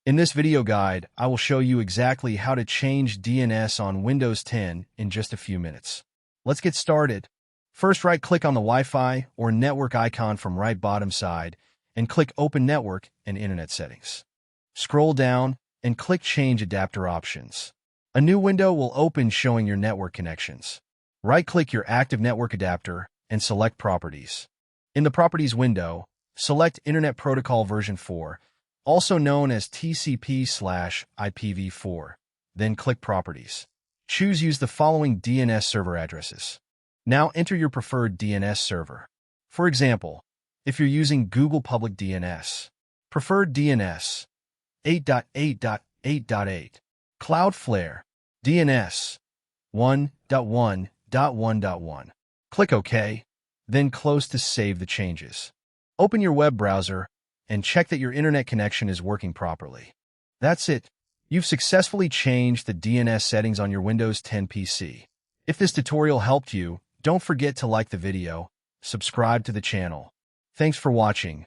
In this video guide, I will show you exactly how to change DNS on Windows 10 in just a few minutes. Let's get started. First, right-click on the Wi-Fi or network icon from right bottom side and click Open Network and Internet Settings. Scroll down and click Change Adapter Options. A new window will open showing your network connections. Right-click your active network adapter and select Properties. In the Properties window, select Internet Protocol version 4, also known as TCP/IPv4. Then click Properties. Use the following DNS server addresses. Now enter your preferred DNS server. For example, if you're using Google Public DNS, preferred DNS 8.8.8.8, Cloudflare DNS 1.1.1.1. Click OK, then close to save the changes. Open your web browser and check that your internet connection is working properly. That's it. You've successfully changed the DNS settings on your Windows 10 PC. If this tutorial helped you, don't forget to like the video, subscribe to the channel. Thanks for watching.